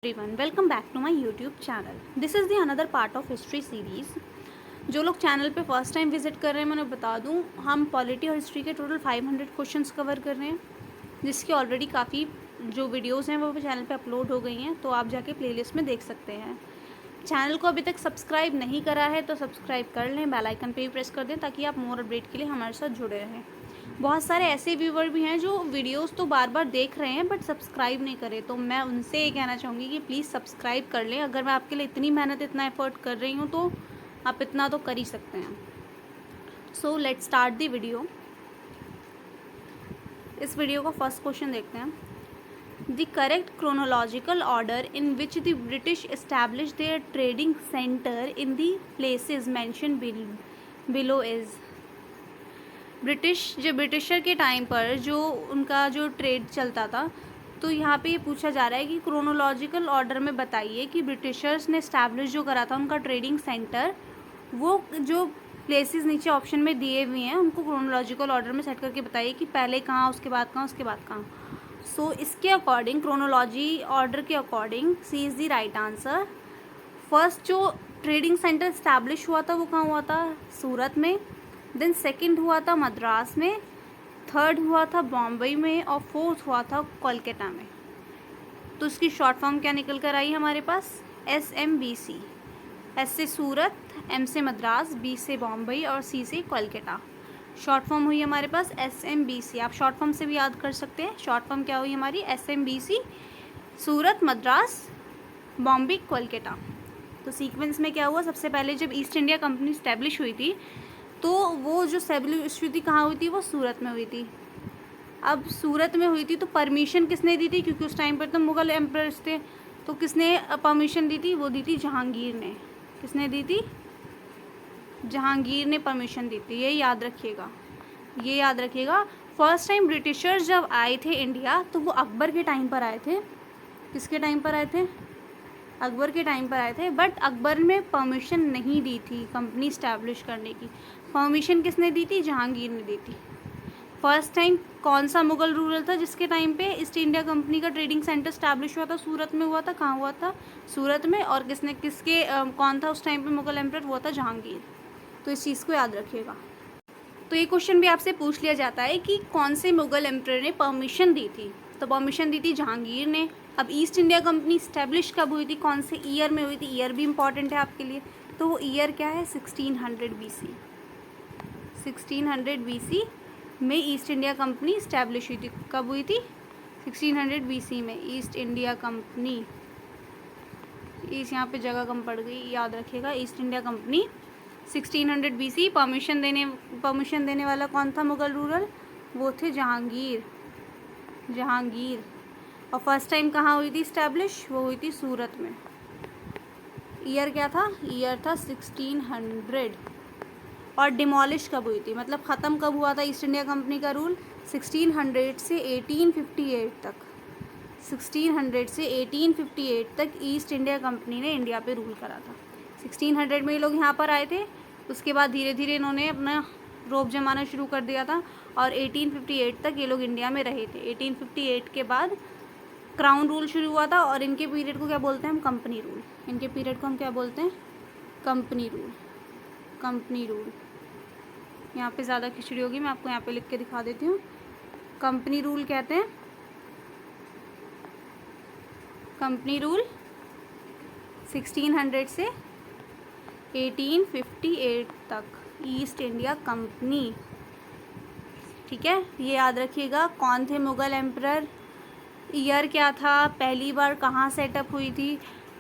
Everyone, welcome back to my YouTube channel. This is the another part of history series. जो लोग channel पे first time visit कर रहे हैं, मैं बता दूं, हम पॉलिटी और हिस्ट्री के टोटल 500 क्वेश्चंस कवर कर रहे हैं, जिसकी ऑलरेडी काफ़ी जो वीडियोस हैं वो चैनल पे अपलोड हो गई हैं, तो आप जाके प्लेलिस्ट में देख सकते हैं। चैनल को अभी तक सब्सक्राइब नहीं करा है तो सब्सक्राइब कर लें, बेल आइकन पे भी प्रेस कर दें ताकि आप मोर अपडेट के लिए हमारे साथ जुड़े रहें। बहुत सारे ऐसे व्यूवर भी हैं जो वीडियोस तो बार बार देख रहे हैं बट सब्सक्राइब नहीं करे, तो मैं उनसे ये कहना चाहूँगी कि प्लीज़ सब्सक्राइब कर लें। अगर मैं आपके लिए इतनी मेहनत इतना एफर्ट कर रही हूँ तो आप इतना तो कर ही सकते हैं। So let's start the video. इस वीडियो का फर्स्ट क्वेश्चन देखते हैं। The correct chronological order in which the British establish there trading centre in the places mention below is. Britisher के टाइम पर जो उनका जो ट्रेड चलता था, तो यहाँ पे ये पूछा जा रहा है कि क्रोनोलॉजिकल ऑर्डर में बताइए कि ब्रिटिशर्स ने इस्टेब्लिश जो करा था उनका ट्रेडिंग सेंटर, वो जो प्लेसेस नीचे ऑप्शन में दिए हुए हैं उनको क्रोनोलॉजिकल ऑर्डर में सेट करके बताइए कि पहले कहाँ, उसके बाद कहाँ, उसके बाद कहाँ। सो इसके अकॉर्डिंग, क्रोनोलॉजी ऑर्डर के according C is the right answer. First जो ट्रेडिंग सेंटर इस्टेब्लिश हुआ था वो कहाँ हुआ था? सूरत में। देन सेकंड हुआ था मद्रास में, थर्ड हुआ था बॉम्बे में, और फोर्थ हुआ था कोलकाता में। तो इसकी शॉर्ट फॉर्म क्या निकल कर आई हमारे पास? SMBC। एस से सूरत, M से मद्रास, B से बॉम्बे और C से कोलकाता। शॉर्ट फॉर्म हुई हमारे पास SMBC। आप शॉर्ट फॉर्म से भी याद कर सकते हैं। शॉर्ट फॉर्म क्या हुई हमारी? SMBC, सूरत, मद्रास, बॉम्बे, कोलकाता। तो सीक्वेंस में क्या हुआ? सबसे पहले जब ईस्ट इंडिया कंपनी स्टैब्लिश हुई थी तो वो जो स्टैब्लिश हुई थी कहाँ हुई थी? वो सूरत में हुई थी। अब सूरत में हुई थी तो परमिशन किसने दी थी? क्योंकि उस टाइम पर तो मुग़ल एम्परर्स थे, तो किसने परमिशन दी थी? वो दी थी जहांगीर ने। किसने दी थी? जहांगीर ने परमिशन दी थी। ये याद रखिएगा, ये याद रखिएगा। फर्स्ट टाइम ब्रिटिशर्स जब आए थे इंडिया तो वो अकबर के टाइम पर आए थे। किसके टाइम पर आए थे? अकबर के टाइम पर आए थे, बट अकबर में परमिशन नहीं दी थी कंपनी इस्टेब्लिश करने की। परमिशन किसने दी थी? जहांगीर ने दी थी। फर्स्ट टाइम कौन सा मुगल रूलर था जिसके टाइम पे ईस्ट इंडिया कंपनी का ट्रेडिंग सेंटर इस्टेब्लिश हुआ था? सूरत में हुआ था। कहाँ हुआ था? सूरत में। और कौन था उस टाइम पे मुगल एम्परर? हुआ था जहांगीर। तो इस चीज़ को याद रखिएगा। तो ये क्वेश्चन भी आपसे पूछ लिया जाता है कि कौन से मुगल एम्परर ने परमिशन दी थी? तो परमिशन दी थी जहांगीर ने। अब ईस्ट इंडिया कंपनी इस्टेब्लिश कब हुई थी? कौन से ईयर में हुई थी? ईयर भी इम्पॉर्टेंट है आपके लिए। तो वो ईयर क्या है? 1600 BC। 1600 BC में ईस्ट इंडिया कंपनी इस्टेब्लिश हुई थी। कब हुई थी? 1600 BC में ईस्ट इंडिया कंपनी। यहाँ पे जगह कम पड़ गई, याद रखिएगा। East India company 1600 BC। Permission देने वाला कौन था मुगल रूलर? वो थे जहांगीर। और फर्स्ट टाइम कहाँ हुई थी इस्टेब्लिश? वो हुई थी सूरत में। ईयर क्या था? ईयर था 1600। और डिमोलिश कब हुई थी, मतलब ख़त्म कब हुआ था ईस्ट इंडिया कंपनी का रूल? 1600 से 1858 तक। 1600 से 1858 तक ईस्ट इंडिया कंपनी ने इंडिया पे रूल करा था। 1600 में ये लोग यहाँ पर आए थे, उसके बाद धीरे धीरे इन्होंने अपना रोब जमाना शुरू कर दिया था और 1858 तक ये लोग इंडिया में रहे थे। 1858 के बाद क्राउन रूल शुरू हुआ था और इनके पीरियड को क्या बोलते हैं हम? Company rule. इनके पीरियड को हम क्या बोलते हैं? Company rule. Company rule. यहाँ पे ज़्यादा खिचड़ी होगी, मैं आपको यहाँ पे लिख के दिखा देती हूँ। कंपनी रूल कहते हैं। कंपनी रूल 1600 से 1858 तक ईस्ट इंडिया कंपनी। ठीक है, ये याद रखिएगा। कौन थे मुगल एम्परर? ईयर क्या था? पहली बार कहाँ सेटअप हुई थी?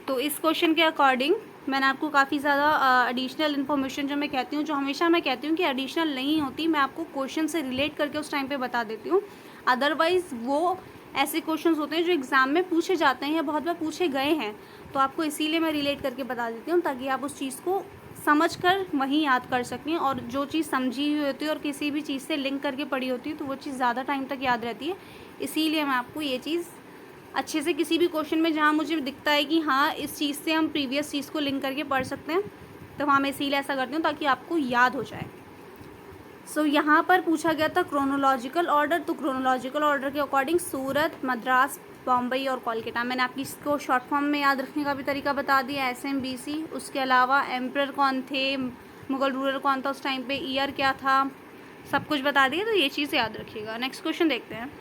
तो इस क्वेश्चन के अकॉर्डिंग मैंने आपको काफ़ी ज़्यादा एडिशनल इन्फॉर्मेशन जो मैं कहती हूँ, जो हमेशा मैं कहती हूँ कि एडिशनल नहीं होती, मैं आपको क्वेश्चन से रिलेट करके उस टाइम पे बता देती हूँ। अदरवाइज़ वो ऐसे क्वेश्चंस होते हैं जो एग्ज़ाम में पूछे जाते हैं या बहुत बार पूछे गए हैं, तो आपको इसीलिए मैं रिलेट करके बता देती हूँ ताकि आप उस चीज़ को समझ कर वहीं याद कर सकें। और जो चीज़ समझी हुई होती है और किसी भी चीज़ से लिंक करके पढ़ी होती है तो वो चीज़ ज़्यादा टाइम तक याद रहती है। इसीलिए मैं आपको ये चीज़ अच्छे से किसी भी क्वेश्चन में जहाँ मुझे दिखता है कि हाँ इस चीज़ से हम प्रीवियस चीज़ को लिंक करके पढ़ सकते हैं, तो वहाँ मैं इसीलिए ऐसा करती हूँ ताकि आपको याद हो जाए। सो यहाँ पर पूछा गया था क्रोनोलॉजिकल ऑर्डर, तो क्रोनोलॉजिकल ऑर्डर के अकॉर्डिंग सूरत, मद्रास, बॉम्बई और कोलकाता। मैंने आपकी इसको शॉर्ट फॉर्म में याद रखने का भी तरीका बता दिया, SMBC। उसके अलावा एम्परर कौन थे, मुगल रूलर कौन था उस टाइम पे, ईयर क्या था, सब कुछ बता दिया, तो ये चीज़ याद रखिएगा। नेक्स्ट क्वेश्चन देखते हैं।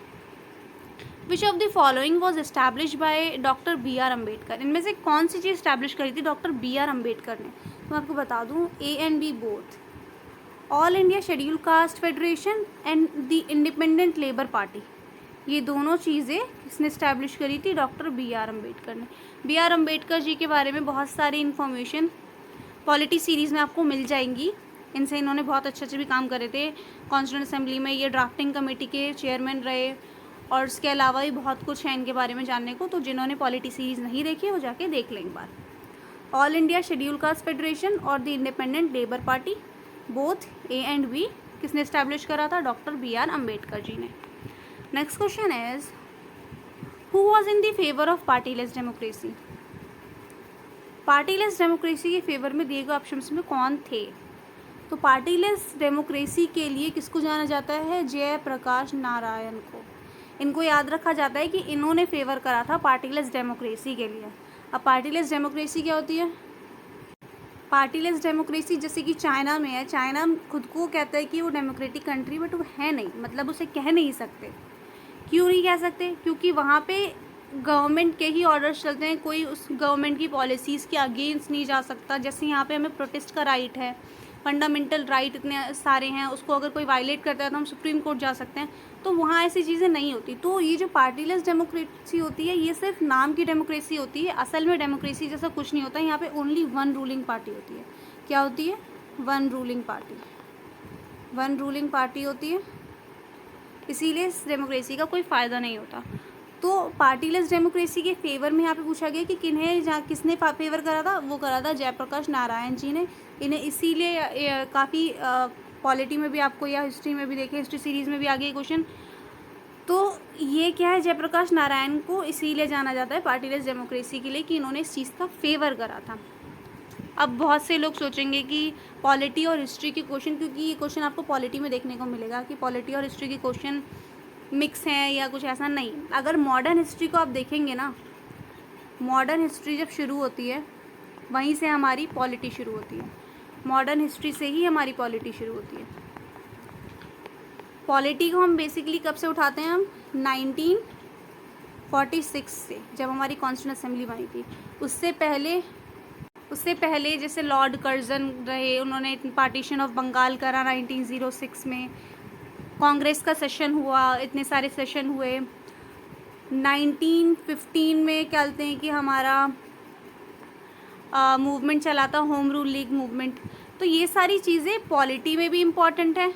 Which of the following was establish by doctor BR Ambedkar. इनमें से कौन सी चीज़ एस्टैब्लिश करी थी डॉक्टर BR अम्बेडकर ने? तो मैं आपको बता दूँ, A and B both. All India schedule caste federation and the independent labour party, ये दोनों चीज़ें किसने इस्टेब्लिश करी थी? डॉक्टर BR अम्बेडकर ने। BR अम्बेडकर जी के बारे में बहुत सारी इन्फॉर्मेशन पॉलिटी सीरीज़ में आपको मिल जाएंगी। इनसे इन्होंने बहुत अच्छे भी काम करे थे। कॉन्स्टिट्यूंट असेंबली में ये ड्राफ्टिंग कमेटी के चेयरमैन रहे, और इसके अलावा भी बहुत कुछ है इनके बारे में जानने को। तो जिन्होंने पॉलिटी सीरीज़ नहीं देखी वो जाके देख लें एक बार। All India schedule caste federation और the independent labour party, both A and B, किसने इस्टेब्लिश करा था? डॉक्टर BR अम्बेडकर जी ने। Next question is, who was in the favour of partyless democracy? Partyless democracy के फेवर में दिए गए ऑप्शंस में कौन थे? तो पार्टीलेस डेमोक्रेसी के लिए किसको जाना जाता है? जयप्रकाश नारायण को। इनको याद रखा जाता है कि इन्होंने फेवर करा था पार्टीलेस डेमोक्रेसी के लिए। अब पार्टीलेस डेमोक्रेसी क्या होती है? पार्टीलेस डेमोक्रेसी जैसे कि चाइना में है, चाइना खुद को कहता है कि वो डेमोक्रेटिक कंट्री, बट वो है नहीं, मतलब उसे कह नहीं सकते। क्यों नहीं कह सकते? क्योंकि वहाँ पे गवर्नमेंट के ही ऑर्डर्स चलते हैं, कोई उस गवर्नमेंट की पॉलिसीज़ के अगेंस्ट नहीं जा सकता। जैसे यहाँ पे हमें प्रोटेस्ट का राइट है, फंडामेंटल राइट इतने सारे हैं, उसको अगर कोई वायलेट करता है तो हम सुप्रीम कोर्ट जा सकते हैं। तो वहाँ ऐसी चीज़ें नहीं होती। तो ये जो पार्टीलेस डेमोक्रेसी होती है, ये सिर्फ नाम की डेमोक्रेसी होती है, असल में डेमोक्रेसी जैसा कुछ नहीं होता। यहाँ पे ओनली वन रूलिंग पार्टी होती है। क्या होती है? One ruling party. One ruling party होती है, इसीलिए इस डेमोक्रेसी का कोई फ़ायदा नहीं होता। तो पार्टीलेस डेमोक्रेसी के फेवर में यहाँ पे पूछा गया कि किसने फेवर करा था? वो करा था जयप्रकाश नारायण जी ने। इन्हें इसीलिए काफ़ी पॉलिटी में भी आपको या हिस्ट्री में भी देखें, हिस्ट्री सीरीज़ में भी आ गया क्वेश्चन। तो ये क्या है, जयप्रकाश नारायण को इसीलिए जाना जाता है पार्टीलेस डेमोक्रेसी के लिए कि इन्होंने इस चीज़ का फेवर करा था। अब बहुत से लोग सोचेंगे कि पॉलिटी और हिस्ट्री के क्वेश्चन, क्योंकि ये क्वेश्चन आपको पॉलिटी में देखने को मिलेगा कि पॉलिटी और हिस्ट्री के क्वेश्चन मिक्स हैं या कुछ ऐसा नहीं। अगर मॉडर्न हिस्ट्री को आप देखेंगे ना, मॉडर्न हिस्ट्री जब शुरू होती है वहीं से हमारी पॉलिटी शुरू होती है। मॉडर्न हिस्ट्री से ही हमारी पॉलिटी शुरू होती है। पॉलिटी को हम बेसिकली कब से उठाते हैं? हम 1946 से, जब हमारी कॉन्स्टिट्यूंट असेंबली बनी थी। उससे पहले जैसे लॉर्ड कर्जन रहे, उन्होंने पार्टीशन ऑफ बंगाल करा 1906 में। कांग्रेस का सेशन हुआ, इतने सारे सेशन हुए। 1915 में क्या कहते हैं कि हमारा मूवमेंट चला था, होम रूल लीग मूवमेंट। तो ये सारी चीज़ें पॉलिटी में भी इम्पॉर्टेंट है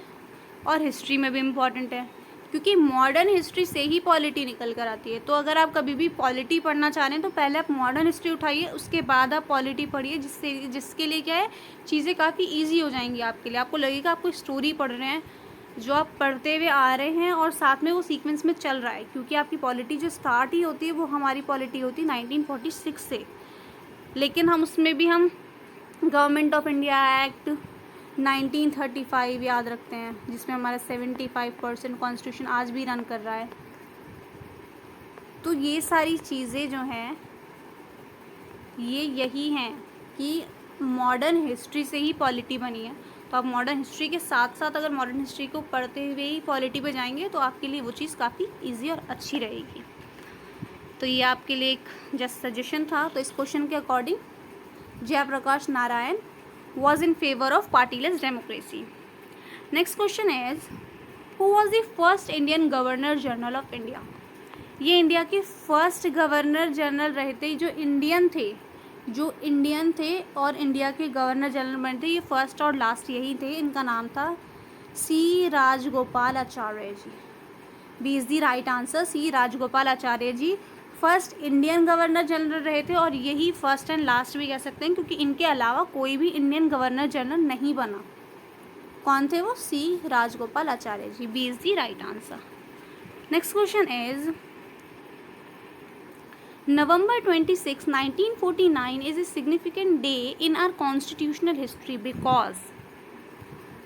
और हिस्ट्री में भी इम्पॉर्टेंट है, क्योंकि मॉडर्न हिस्ट्री से ही पॉलिटी निकल कर आती है। तो अगर आप कभी भी पॉलिटी पढ़ना चाह रहे हैं तो पहले आप मॉडर्न हिस्ट्री उठाइए, उसके बाद आप पॉलिटी पढ़िए, जिसके लिए क्या है, चीज़ें काफ़ी ईजी हो जाएंगी आपके लिए। आपको लगेगा आप कोई स्टोरी पढ़ रहे हैं जो आप पढ़ते हुए आ रहे हैं और साथ में वो सीक्वेंस में चल रहा है, क्योंकि आपकी पॉलिटी जो स्टार्ट ही होती है वो हमारी पॉलिटी होती है 1946 से। लेकिन हम उसमें भी हम गवर्नमेंट ऑफ इंडिया एक्ट 1935 याद रखते हैं, जिसमें हमारा 75% कॉन्स्टिट्यूशन आज भी रन कर रहा है। तो ये सारी चीज़ें जो हैं ये यही हैं कि मॉडर्न हिस्ट्री से ही पॉलिटी बनी है। तो आप मॉडर्न हिस्ट्री के साथ साथ अगर मॉडर्न हिस्ट्री को पढ़ते हुए ही पॉलिटी पे जाएंगे तो आपके लिए वो चीज़ काफ़ी ईजी और अच्छी रहेगी। तो ये आपके लिए एक जस्ट सजेशन था। तो इस क्वेश्चन के according Jayaprakash Narayan was in favor of partyless democracy. Next question is, who was the first Indian Governor General of India? ये इंडिया के फर्स्ट गवर्नर जनरल रहे थे, जो इंडियन थे और इंडिया के गवर्नर जनरल बने थे। ये फर्स्ट और लास्ट यही थे। इनका नाम था C Rajagopalachari ji. B is the right answer, C Rajagopalachari ji first Indian governor general रहे थे, और यही फर्स्ट एंड लास्ट भी कह सकते हैं, क्योंकि इनके अलावा कोई भी इंडियन गवर्नर जनरल नहीं बना। कौन थे वो? C Rajagopalachari ji. B is the right answer. Next question is, November 26, 1949 is a significant day in our constitutional history because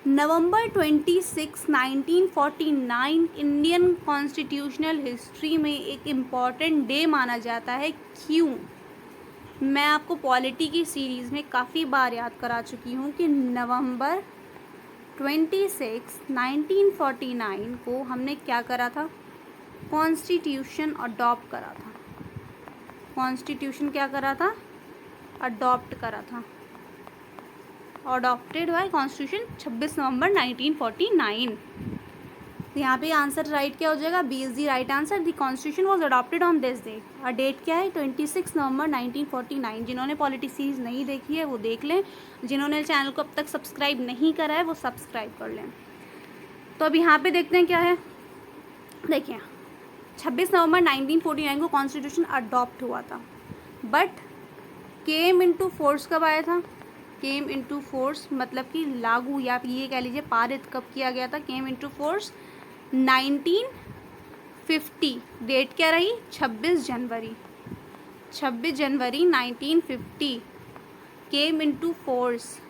November 26, 1949 Indian constitutional history में एक इम्पॉर्टेंट डे माना जाता है। क्यों? मैं आपको पॉलिटी की सीरीज़ में काफ़ी बार याद करा चुकी हूँ कि नवंबर 26, 1949 को हमने क्या करा था? कॉन्स्टिट्यूशन अडॉप्ट करा था। कॉन्स्टिट्यूशन क्या करा था? अडॉप्ट करा था। Adopted by constitution 26 November 1949। तो यहाँ पे आंसर राइट क्या हो जाएगा? B is the right answer. The constitution was adopted on this day. और डेट क्या है? 26 नवंबर 1949। जिन्होंने पॉलिटी सीरीज नहीं देखी है वो देख लें, जिन्होंने चैनल को अब तक सब्सक्राइब नहीं करा है वो सब्सक्राइब कर लें। तो अब यहाँ पे देखते हैं क्या है। देखिए 26 नवंबर 1949 को कॉन्स्टिट्यूशन अडॉप्ट हुआ था, बट केम इनटू फोर्स कब आया था? केम इनटू फोर्स मतलब कि लागू, या ये कह लीजिए पारित कब किया गया था? Came into force 1950। डेट क्या रही? 26 जनवरी। 26 जनवरी 1950 केम इनटू फोर्स।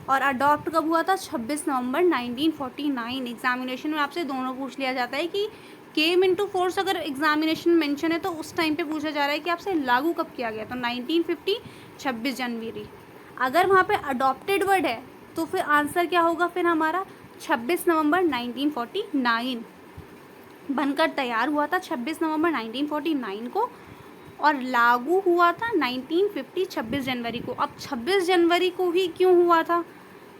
और अडॉप्ट कब हुआ था? 26 नवंबर 1949। एग्जामिनेशन में आपसे दोनों पूछ लिया जाता है कि केम इनटू फोर्स अगर एग्जामिनेशन मेंशन है तो उस टाइम पे पूछा जा रहा है कि आपसे लागू कब किया गया, तो 1950 26 जनवरी। अगर वहाँ पे अडॉप्टेड वर्ड है तो फिर आंसर क्या होगा फिर हमारा? 26 नवंबर 1949 बनकर तैयार हुआ था 26 नवंबर 1949 को, और लागू हुआ था 1950 26 जनवरी को। अब 26 जनवरी को ही क्यों हुआ था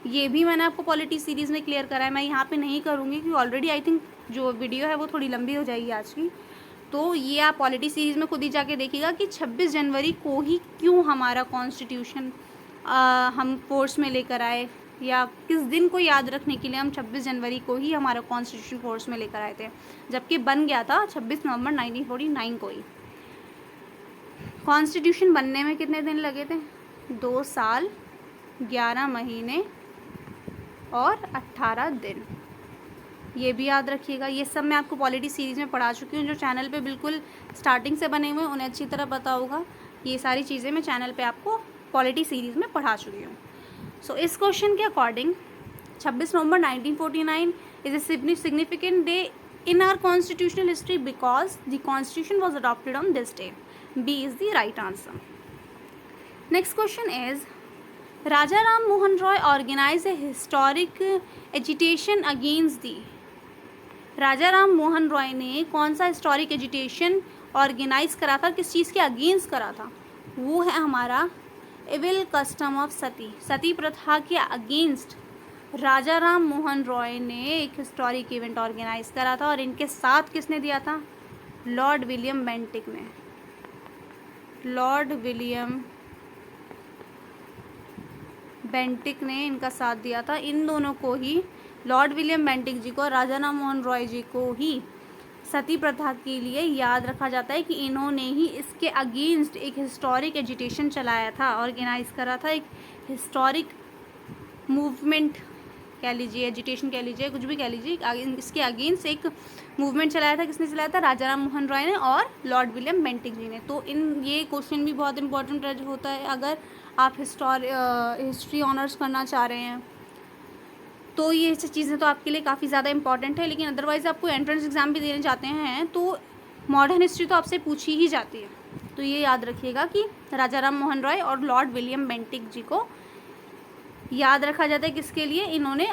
ये भी मैंने आपको पॉलिटी सीरीज़ में क्लियर करा है। मैं यहाँ पे नहीं करूँगी क्योंकि ऑलरेडी आई थिंक जो वीडियो है वो थोड़ी लंबी हो जाएगी आज की। तो ये आप पॉलिटी सीरीज़ में खुद ही जाके देखिएगा कि 26 जनवरी को ही क्यों हमारा कॉन्स्टिट्यूशन हम फोर्स में लेकर आए, या किस दिन को याद रखने के लिए हम 26 जनवरी को ही हमारा कॉन्स्टिट्यूशन फोर्स में लेकर आए थे, जबकि बन गया था 26 नवंबर 1949 को ही। कॉन्स्टिट्यूशन बनने में कितने दिन लगे थे? 2 साल 11 महीने और 18 दिन। ये भी याद रखिएगा। ये सब मैं आपको पॉलिटी सीरीज़ में पढ़ा चुकी हूँ। जो चैनल पे बिल्कुल स्टार्टिंग से बने हुए हैं उन्हें अच्छी तरह पता होगा। ये सारी चीज़ें मैं चैनल पे आपको पॉलिटी सीरीज़ में पढ़ा चुकी हूँ। सो इस क्वेश्चन के according 26 November 1949 is a significant day in our constitutional history because the constitution was adopted on this day. B is the right answer. Next question is, Raja Ram Mohan Roy organized a historic agitation against the। राजा राम मोहन रॉय ने कौन सा historic agitation organise करा था, किस चीज़ के against करा था? वो है हमारा इविल कस्टम ऑफ सती। सती प्रथा के अगेंस्ट राजा राम मोहन रॉय ने एक हिस्टोरिक इवेंट ऑर्गेनाइज करा था, और इनके साथ किसने दिया था? लॉर्ड विलियम बेंटिक ने। लॉर्ड विलियम बेंटिक ने इनका साथ दिया था। इन दोनों को ही, लॉर्ड विलियम बेंटिक जी को और राजा राम मोहन रॉय जी को ही सती प्रथा के लिए याद रखा जाता है कि इन्होंने ही इसके अगेंस्ट एक हिस्टोरिक एजिटेशन चलाया था, ऑर्गेनाइज करा था। एक हिस्टोरिक मूवमेंट कह लीजिए, एजिटेशन कह लीजिए, कुछ भी कह लीजिए, इसके अगेंस्ट एक मूवमेंट चलाया था। किसने चलाया था? राजा राम मोहन रॉय ने और लॉर्ड विलियम बेंटिक जी ने। तो ये क्वेश्चन भी बहुत इंपॉर्टेंट होता है अगर आप हिस्ट्री ऑनर्स करना चाह रहे हैं, तो ये चीज़ें तो आपके लिए काफ़ी ज़्यादा इंपॉर्टेंट है। लेकिन अदरवाइज़ आपको एंट्रेंस एग्ज़ाम भी देने चाहते हैं तो मॉडर्न हिस्ट्री तो आपसे पूछी ही जाती है। तो ये याद रखिएगा कि राजा राम मोहन रॉय और लॉर्ड विलियम बेंटिक जी को याद रखा जाता है किसके लिए? इन्होंने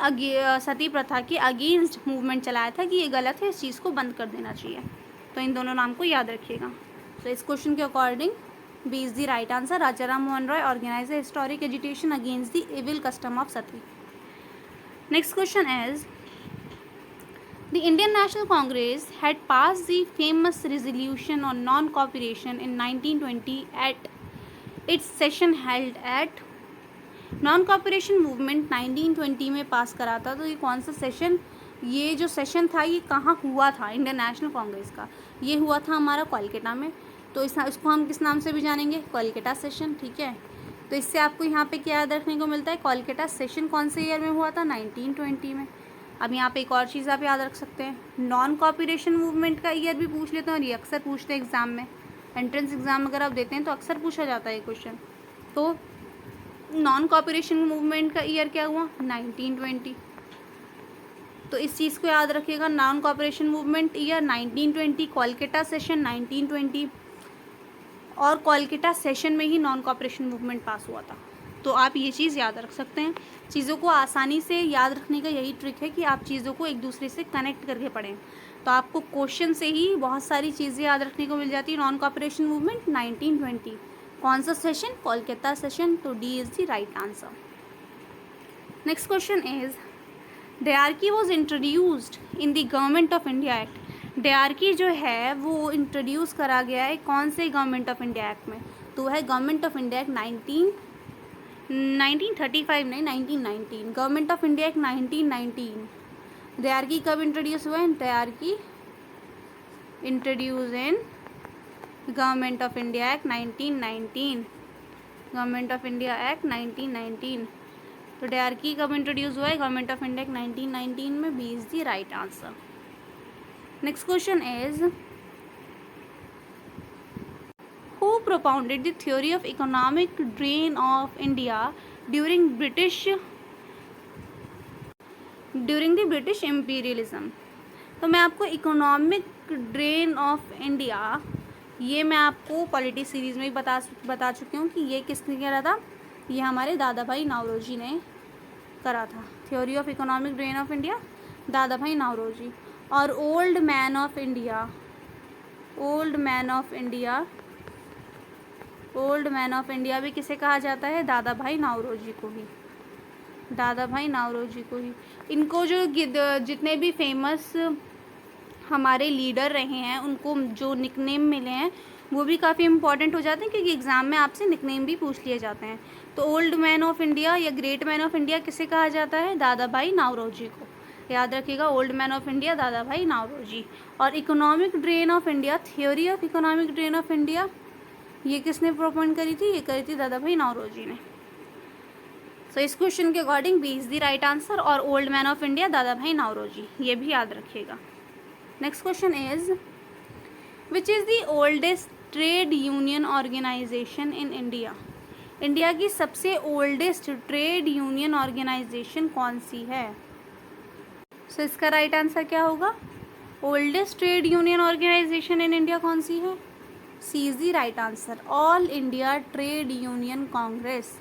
सती प्रथा के अगेंस्ट मूवमेंट चलाया था कि ये गलत है, इस चीज़ को बंद कर देना चाहिए। तो इन दोनों नाम को याद रखिएगा। तो इस क्वेश्चन के according B is the right answer. Raja Ram Mohan Roy organise a historic agitation against the evil custom of sati. Next question is, the Indian National Congress had pass the famous resolution on non cooperation in 1920 at its session held at. Non cooperation movement 1920 में पास करा था, तो ये कौन सा session? ये जो session था ये कहाँ हुआ था इंडियन नेशनल कांग्रेस का? ये हुआ था हमारा कोलकाता में। तो इसको हम किस नाम से भी जानेंगे? कोलकाता सेशन। ठीक है, तो इससे आपको यहाँ पे क्या याद रखने को मिलता है? कोलकाता सेशन कौन से ईयर में हुआ था? 1920 में। अब यहाँ पे एक और चीज़ आप याद रख सकते हैं, नॉन कॉपरेशन मूवमेंट का ईयर भी पूछ लेते हैं, और ये अक्सर पूछते हैं एग्ज़ाम में। एंट्रेंस एग्ज़ाम अगर आप देते हैं तो अक्सर पूछा जाता है ये क्वेश्चन। तो नॉन कॉपरेशन मूवमेंट का ईयर क्या हुआ? 1920। तो इस चीज़ को याद रखिएगा। Non cooperation movement year 1920, Kolkata session 1920, और कोलकाता सेशन में ही नॉन कोऑपरेशन मूवमेंट पास हुआ था। तो आप ये चीज़ याद रख सकते हैं। चीज़ों को आसानी से याद रखने का यही ट्रिक है कि आप चीज़ों को एक दूसरे से कनेक्ट करके पढ़ें, तो आपको क्वेश्चन से ही बहुत सारी चीज़ें याद रखने को मिल जाती है। नॉन कोऑपरेशन मूवमेंट 1920, कौन सा सेशन? कोलकाता सेशन। तो D is the right answer. Next question is dyarchy was introduced in the government of India act. Dyarchy जो है वो इंट्रोड्यूस करा गया है कौन से गवर्नमेंट ऑफ इंडिया एक्ट में? तो है गवर्नमेंट ऑफ इंडिया एक्ट 1935 नहीं 1919, government of India Act 1919। Dyarchy कब इंट्रोड्यूस हुआ है? Dyarchy introduce in government of India Act 1919, government of India Act 1919। तो डायरकी कब इंट्रोड्यूस हुआ है? गवर्नमेंट ऑफ इंडिया एक्ट 1919 में। B is the right answer. Next question is who propounded the theory of economic drain of India during the British imperialism? तो मैं आपको economic drain of India, ये मैं आपको पॉलिटी सीरीज़ में भी बता चुकी हूँ कि ये किसने करा था। ये हमारे दादा भाई नौरोजी ने करा था। Theory of economic drain of India, Dadabhai Naoroji. और old man of India, old man of India, old man of India भी किसे कहा जाता है? दादा भाई नौरोजी को ही, दादा भाई नौरोजी को ही। इनको जो जितने भी फेमस हमारे लीडर रहे हैं उनको जो निकनेम मिले हैं वो भी काफ़ी इंपॉर्टेंट हो जाते हैं, क्योंकि एग्ज़ाम में आपसे निकनेम भी पूछ लिए जाते हैं। तो ओल्ड मैन ऑफ इंडिया या ग्रेट मैन ऑफ इंडिया किसे कहा जाता है? दादा भाई नौरोजी को। याद रखिएगा, old man of India Dadabhai Naoroji. और economic drain of India, theory of economic drain of India, ये किसने प्रोपोज करी थी? ये करी थी दादा भाई नौरोजी ने। सो इस क्वेश्चन के according B is the right answer. और old man of India Dadabhai Naoroji, ये भी याद रखिएगा। Next question is which is the oldest trade union organisation in India? India की सबसे ओल्डेस्ट ट्रेड यूनियन ऑर्गेनाइजेशन कौन सी है? सो इसका राइट आंसर क्या होगा? Oldest trade union organisation in India कौन सी है? C is the right answer, All India Trade Union Congress.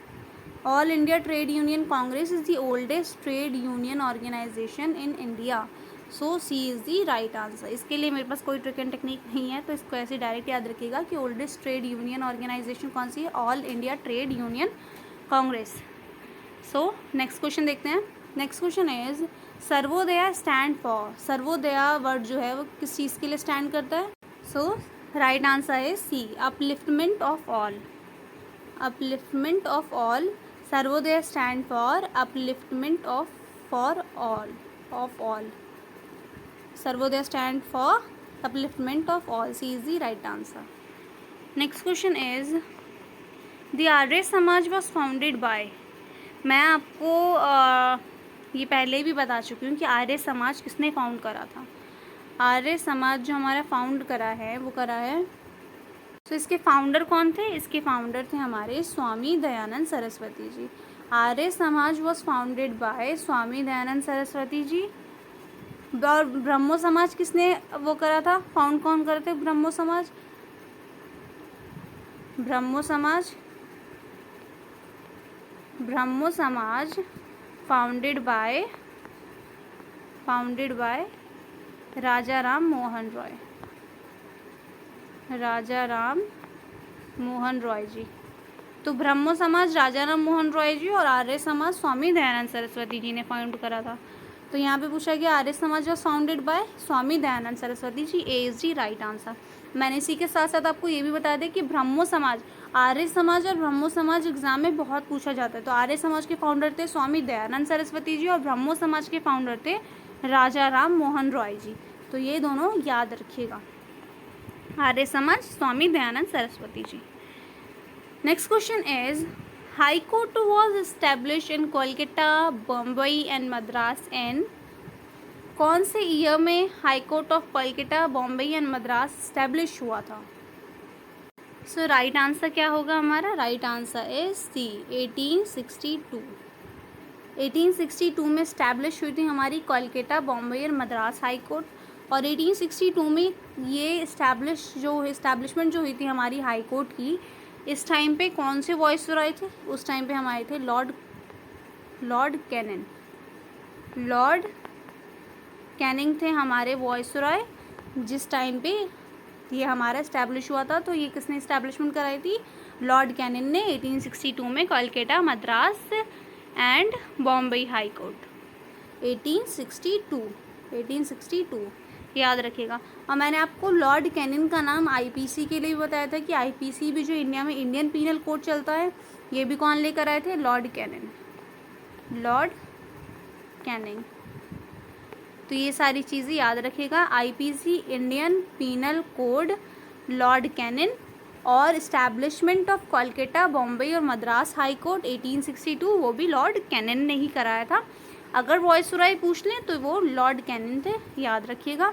All India Trade Union Congress is the oldest trade union organisation in India. So C is the right answer. इसके लिए मेरे पास कोई trick and technique नहीं है, तो इसको ऐसे direct याद रखिएगा कि ओल्डेस्ट ट्रेड यूनियन ऑर्गेनाइजेशन कौन सी है? All India Trade Union Congress. So next question देखते हैं। Next question is Sarvodaya stand for. Sarvodaya word जो है वो किस चीज़ के लिए स्टैंड करता है? So right answer is C, upliftment of all. Upliftment of all. Sarvodaya stand for upliftment of for all, of all. Sarvodaya stand for upliftment of all. C is the right answer. Next question is the Arya Samaj was founded bye. मैं आपको ये पहले भी बता चुकी हूँ कि आर्य समाज किसने फाउंड करा था। आर्य समाज जो हमारा फाउंड करा है वो करा है, तो इसके फाउंडर कौन थे? इसके फाउंडर थे हमारे स्वामी दयानंद सरस्वती जी। आर्य Samaj was founded by Swami Dayanand Saraswati जी। और ब्रह्मो समाज किसने वो करा था? फाउंड कौन करते? ब्रह्मो समाज। ब्रह्मो समाज, ब्रह्मो समाज फाउंडेड बाय राजा राम मोहन रॉय। राजा राम मोहन रॉय जी। तो ब्रह्मो समाज राजा राम मोहन रॉय जी और आर्य समाज स्वामी दयानंद सरस्वती जी ने फाउंड करा था। तो यहाँ पे पूछा गया Arya Samaj was founded by Swami Dayanand Saraswati ji. A is the right answer. मैंने इसी के साथ साथ आपको ये भी बता दें कि ब्रह्मो समाज, आर्य समाज और ब्रह्मो समाज एग्जाम में बहुत पूछा जाता है। तो आर्य समाज के फाउंडर थे स्वामी दयानंद सरस्वती जी और ब्रह्मो समाज के फाउंडर थे राजा राम मोहन रॉय जी। तो ये दोनों याद रखिएगा, Arya Samaj Swami Dayanand Saraswati ji. Next question is high court was establish in Kolkata, Bombay and Madras and. कौन से ईयर में high court of Kolkata, Bombay and Madras establish हुआ था? सो राइट आंसर क्या होगा हमारा? राइट आंसर इज सी, 1862। 1862 में इस्टेब्लिश हुई थी हमारी कोलकाता, बॉम्बे और मद्रास हाई कोर्ट। और 1862 में ये इस्टेब्लिशमेंट जो हुई थी हमारी हाई कोर्ट की, इस टाइम पे कौन से वॉइसरॉय थे? उस टाइम पे हमारे थे लॉर्ड कैनिंग थे हमारे वॉइसरॉय जिस टाइम पे ये हमारा इस्टेब्लिश हुआ था। तो ये किसने इस्टेब्लिशमेंट कराई थी? लॉर्ड कैनिंग ने 1862 में Kolkata, Madras and Bombay high court. 1862 याद रखिएगा। और मैंने आपको लॉर्ड कैनिंग का नाम आईपीसी के लिए भी बताया था कि आईपीसी भी जो इंडिया में इंडियन पीनल कोड चलता है, ये भी कौन लेकर आए थे? Lord Canning. तो ये सारी चीज़ें याद रखिएगा। IPC, Indian Penal Code, Lord Canning, और इस्टेब्लिशमेंट ऑफ कोलकाता, बॉम्बे और मद्रास हाई कोर्ट 1862, वो भी लॉर्ड कैनिंग ने ही कराया था। अगर वॉइसरॉय पूछ लें तो वो लॉर्ड कैनिंग थे, याद रखिएगा।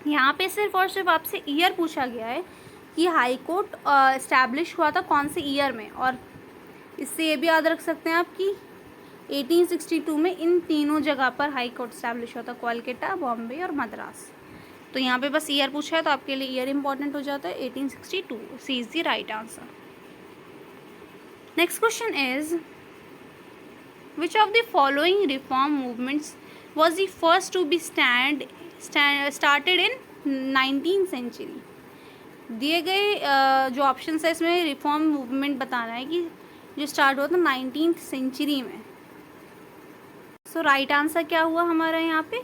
यहाँ पे सिर्फ और सिर्फ आपसे ईयर पूछा गया है कि हाई कोर्ट इस्टेब्लिश हुआ था कौन से ईयर में, और इससे ये भी याद रख सकते हैं आप कि 1862 में इन तीनों जगह पर हाई कोर्ट इस्टेब्लिश हुआ था, कोलकाता, बॉम्बे और मद्रास। तो यहाँ पे बस ईयर पूछा है तो आपके लिए ईयर इंपॉर्टेंट हो जाता है, 1862। C is the right answer. Next question is which of the following reform movements was the first to be started in 19th century? दिए गए जो ऑप्शन है इसमें रिफॉर्म मूवमेंट बताना है कि जो स्टार्ट हुआ था 19th सेंचुरी में। सो राइट आंसर क्या हुआ हमारा यहाँ पे?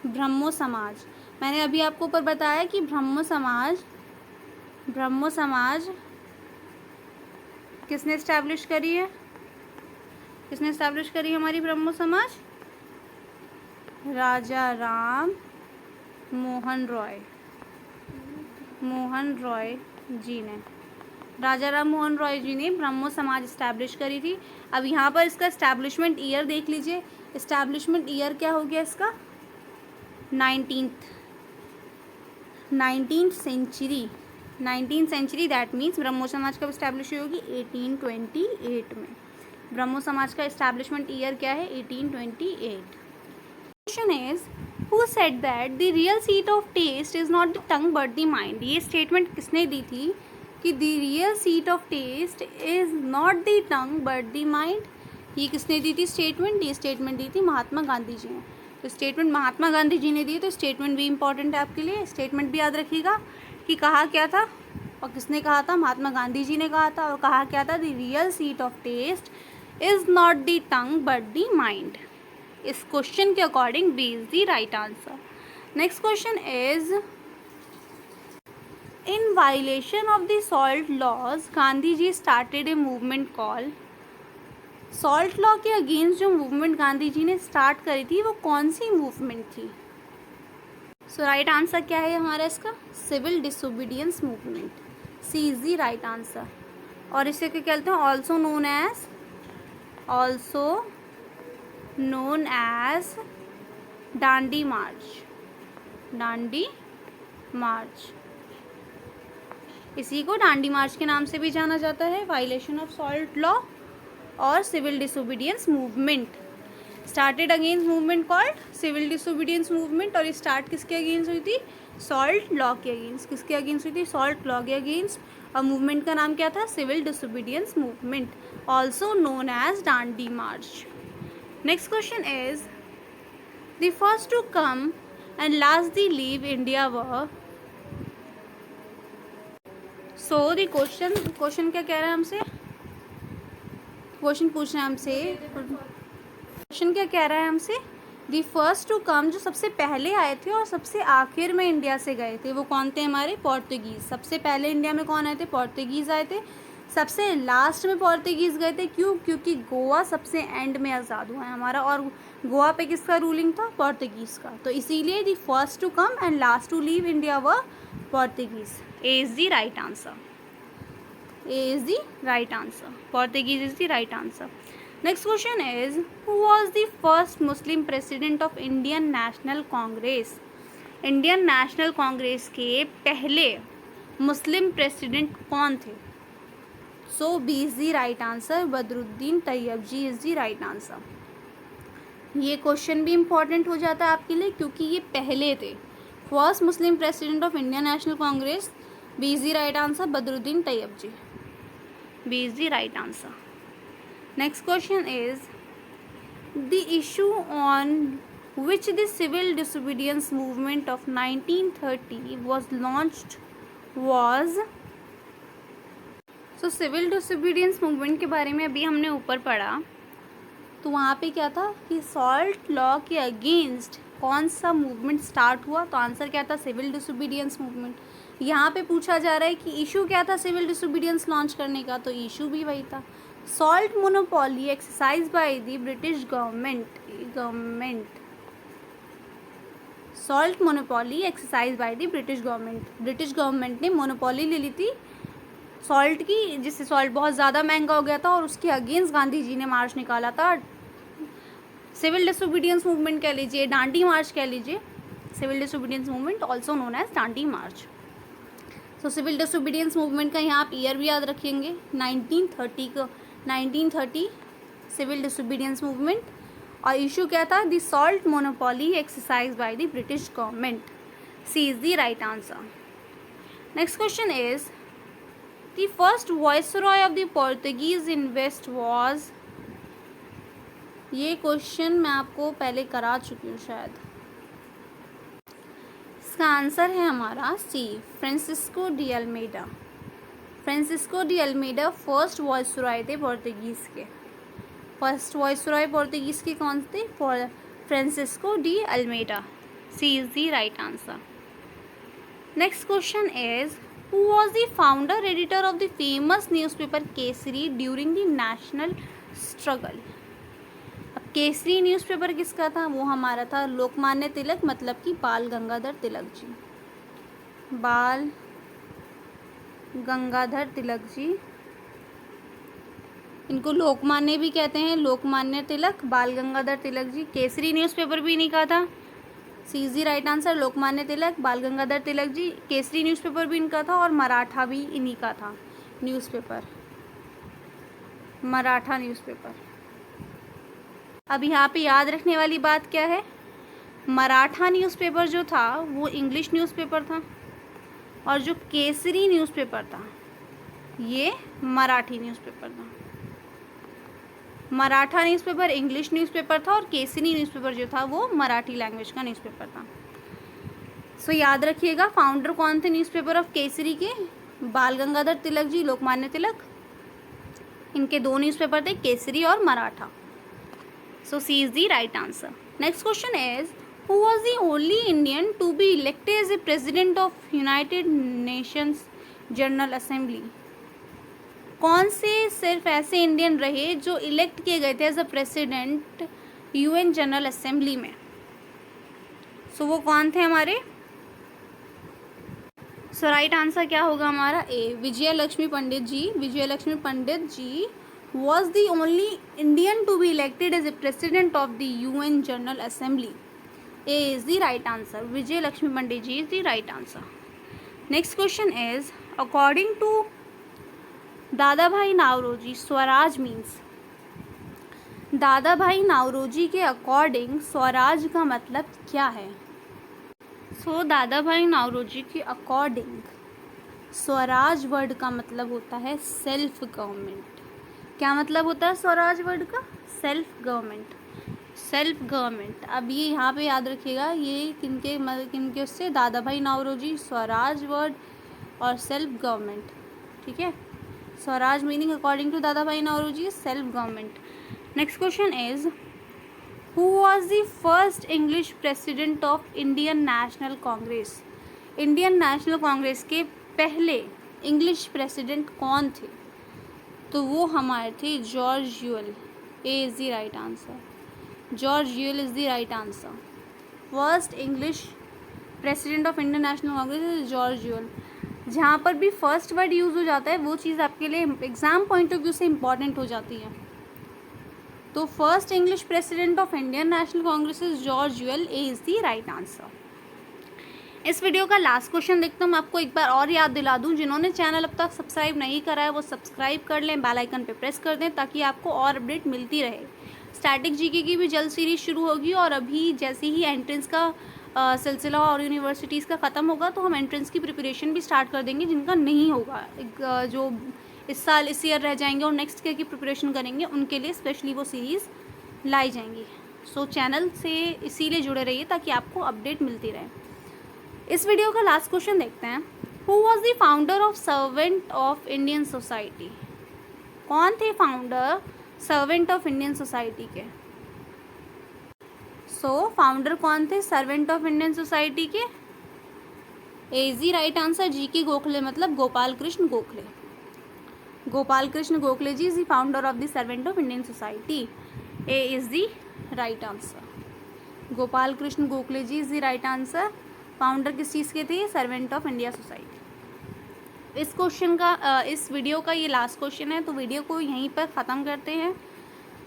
ब्रह्मो समाज। मैंने अभी आपको ऊपर बताया कि ब्रह्मो समाज किसने इस्टेब्लिश करी है? किसने इस्टेब्लिश करी हमारी ब्रह्मो समाज? राजा राम मोहन रॉय जी ने ब्रह्मो समाज इस्टेब्लिश करी थी। अब यहाँ पर इसका इस्टेब्लिशमेंट ईयर देख लीजिए। इस्टेब्लिशमेंट ईयर क्या हो गया इसका? 19th century. दैट मीन्स ब्रह्मो समाज कब इस्टेब्लिश हुई होगी? 1828 में। ब्रह्मो समाज का इस्टेब्लिशमेंट ईयर क्या है? 1828। Question is who said that the real seat of taste is not the tongue but the mind? ये स्टेटमेंट किसने दी थी कि the real seat of taste is not the tongue but the mind? ये किसने दी थी स्टेटमेंट? ये स्टेटमेंट दी थी महात्मा गांधी जी ने। तो स्टेटमेंट महात्मा गांधी जी ने दी, तो स्टेटमेंट भी इंपॉर्टेंट है आपके लिए। स्टेटमेंट भी याद रखिएगा कि कहा क्या था और किसने कहा था? महात्मा गांधी जी ने कहा था। और कहा क्या था? The real seat of taste is not the tongue but the mind. इस क्वेश्चन के according B is the right answer. Next question is in violation of the salt laws Gandhi ji started a movement call. Salt law के against जो movement Gandhi ji ने start करी थी वो कौन सी movement थी? सो राइट आंसर क्या है हमारा इसका? Civil disobedience movement. C is the right answer. और इसे क्या कहते हैं? Also known as Dandi march. इसी को डांडी मार्च के नाम से भी जाना जाता है। वायलेशन ऑफ सॉल्ट लॉ और civil disobedience movement started against movement called civil disobedience movement. और ये स्टार्ट किसके अगेंस्ट हुई थी? सॉल्ट लॉ के अगेंस्ट। किसके अगेंस्ट हुई थी? सॉल्ट लॉ के अगेंस्ट। और मूवमेंट का नाम क्या था? Civil disobedience movement, also known as Dandi march. Next question is the first to come and last the leave India were. So the question क्या कह रहा है हमसे? क्वेश्चन पूछ रहा है हमसे। क्वेश्चन क्या कह रहा है हमसे? दी फर्स्ट टू कम, जो सबसे पहले आए थे और सबसे आखिर में इंडिया से गए थे, वो कौन थे? हमारे पोर्तुगीज़। सबसे पहले इंडिया में कौन आए थे? पोर्तुगीज़ आए थे। सबसे लास्ट में पोर्तुगीज़ गए थे। क्यों? क्योंकि गोवा सबसे एंड में आज़ाद हुआ है हमारा, और गोवा पे किसका रूलिंग था? पोर्तुगीज़ का। तो इसीलिए the first to come and last to leave India were Portuguese. A is the right answer. Portuguese is the right answer. Next question is who was the first Muslim president of Indian National Congress? Indian National Congress के पहले मुस्लिम president कौन थे? So B is the right answer, Badruddin Tyab ji is the right answer. ये question भी important हो जाता है आपके लिए क्योंकि ये पहले थे। First Muslim president of Indian National Congress, B is the right answer, Badruddin Tyab ji, B is the right answer. Next question is the issue on which the civil disobedience movement of 1930 was launched was। so civil disobedience movement के बारे में अभी हमने ऊपर पढ़ा, तो वहाँ पे क्या था कि सॉल्ट लॉ के अगेंस्ट कौन सा मूवमेंट स्टार्ट हुआ, तो आंसर क्या था, सिविल डिसोबीडियंस मूवमेंट। यहाँ पे पूछा जा रहा है कि इशू क्या था सिविल डिसोबीडियंस लॉन्च करने का, तो इशू भी वही था, salt monopoly exercise by the British government salt monopoly exercise by the British government ने मोनोपोली ले ली थी सॉल्ट की, जिससे सॉल्ट बहुत ज़्यादा महंगा हो गया था और उसके अगेंस्ट गांधी जी ने मार्च निकाला था। सिविल डिसोबीडियंस मूवमेंट कह लीजिए, डांडी मार्च कह लीजिए, civil disobedience movement also known as Dandi march. So civil disobedience movement का यहाँ आप ईयर भी याद रखेंगे, 1930 सिविल डिसोबीडियंस मूवमेंट, और इशू क्या था, the salt monopoly exercise by the British government, C is the right answer. Next question is the first viceroy of the Portuguese in west was. ये क्वेश्चन मैं आपको पहले करा चुकी हूँ शायद। इसका आंसर है हमारा C, Francisco de Almeida. Francisco de Almeida first viceroy थे पोर्तुगीज़ के। फर्स्ट वाइसरॉय पोर्तुगीज़ के कौन थे, Francisco de Almeida, C is the right answer. Next question is who was the founder editor of the famous newspaper Kesari during the national struggle. अब Kesari newspaper किसका था, वो हमारा था लोकमान्य तिलक, मतलब कि बाल गंगाधर तिलक जी, बाल गंगाधर तिलक जी, इनको लोकमान्य भी कहते हैं, लोकमान्य तिलक, बाल गंगाधर तिलक जी। केसरी न्यूज़पेपर भी इन्हीं का था, C is the right answer, Lokmanya Tilak, Bal Gangadhar Tilak ji. Kesari newspaper भी इनका था और मराठा भी इन्हीं का था न्यूज़पेपर, मराठा न्यूज़पेपर। अब यहाँ पे याद रखने वाली बात क्या है, मराठा न्यूज़पेपर जो था वो इंग्लिश न्यूज़पेपर था और जो केसरी न्यूज़पेपर था ये मराठी न्यूज़पेपर था। मराठा न्यूज़पेपर इंग्लिश न्यूज़पेपर था और केसरी न्यूज़पेपर जो था वो मराठी लैंग्वेज का न्यूज़पेपर था। सो याद रखिएगा, फाउंडर कौन थे न्यूज़पेपर ऑफ केसरी के, बाल गंगाधर तिलक जी, लोकमान्य तिलक। इनके दो न्यूज़पेपर थे, केसरी और Maratha. So C is the right answer. Next question is who was the only Indian to be elected as a president of United Nations General Assembly. कौन से सिर्फ ऐसे इंडियन रहे जो इलेक्ट किए गए थे as a president UN General Assembly में। सो वो कौन थे हमारे, सो राइट आंसर क्या होगा हमारा, ए, विजय लक्ष्मी पंडित जी। विजय लक्ष्मी पंडित जी was the only Indian to be elected as a president of the UN General Assembly. A is the right answer. Vijay Lakshmi Pandit ji is the right answer. Next question is, according to Dadabhai Naoroji, Swaraj means। Dadabhai नावरोजी के according Swaraj का मतलब क्या है। सो दादाभाई नावरोजी के according Swaraj word का मतलब होता है सेल्फ गवर्नमेंट। क्या मतलब होता है स्वराज वर्ड का, सेल्फ गवर्नमेंट, सेल्फ गवर्नमेंट। अब ये यहाँ पे याद रखिएगा, ये किनके उससे, दादाभाई नावरोजी, स्वराज वर्ड और सेल्फ गवर्नमेंट, ठीक है। Swaraj meaning according to Dadabhai Naoroji self government. Next question is who was the first English president of Indian National Congress. Indian National Congress के पहले इंग्लिश प्रेसिडेंट कौन थे, तो वो हमारे थे George Yule. A is the right answer, George Yule is the right answer. First English president of Indian National Congress is George Yule. जहाँ पर भी फर्स्ट वर्ड यूज़ हो जाता है वो चीज़ आपके लिए एग्जाम पॉइंट ऑफ व्यू से इम्पॉर्टेंट हो जाती है। तो first English president of Indian National Congress is George Yule, A is the right answer. इस वीडियो का लास्ट क्वेश्चन देखते हैं। मैं आपको एक बार और याद दिला दूं, जिन्होंने चैनल अब तक सब्सक्राइब नहीं करा है वो सब्सक्राइब कर लें, बेल आइकन पे प्रेस कर दें ताकि आपको और अपडेट मिलती रहे। स्टैटिक जीके की भी जल्द सीरीज शुरू होगी और अभी जैसे ही एंट्रेंस का सिलसिला और यूनिवर्सिटीज़ का ख़त्म होगा तो हम एंट्रेंस की प्रिपरेशन भी स्टार्ट कर देंगे। जिनका नहीं होगा, जो इस ईयर रह जाएंगे और नेक्स्ट ईयर की प्रिपरेशन करेंगे, उनके लिए स्पेशली वो सीरीज़ लाई जाएंगी। सो चैनल से इसीलिए जुड़े रहिए ताकि आपको अपडेट मिलती रहे। इस वीडियो का लास्ट क्वेश्चन देखते हैं। Who was the founder of Servant of Indian Society? कौन थे founder Servant of Indian Society के? फाउंडर कौन थे सर्वेंट ऑफ इंडियन सोसाइटी के? Easy right answer G K. Gokhale, मतलब Gopal Krishna Gokhale. Gopal Krishna Gokhale ji is the founder of the Servant of Indian Society. A is the right answer. Gopal Krishna Gokhale ji is the right answer. Founder किस चीज़ के थे? Servant of India society. इस question का इस video का ये लास्ट क्वेश्चन है, तो वीडियो को यहीं पर ख़त्म करते हैं।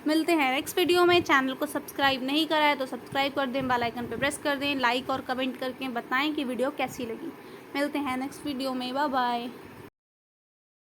मिलते हैं नेक्स्ट वीडियो में। चैनल को सब्सक्राइब नहीं करा है तो सब्सक्राइब कर दें, बेल आइकन पे प्रेस कर दें, लाइक और कमेंट करके बताएं कि वीडियो कैसी लगी। मिलते हैं नेक्स्ट वीडियो में। Bye bye.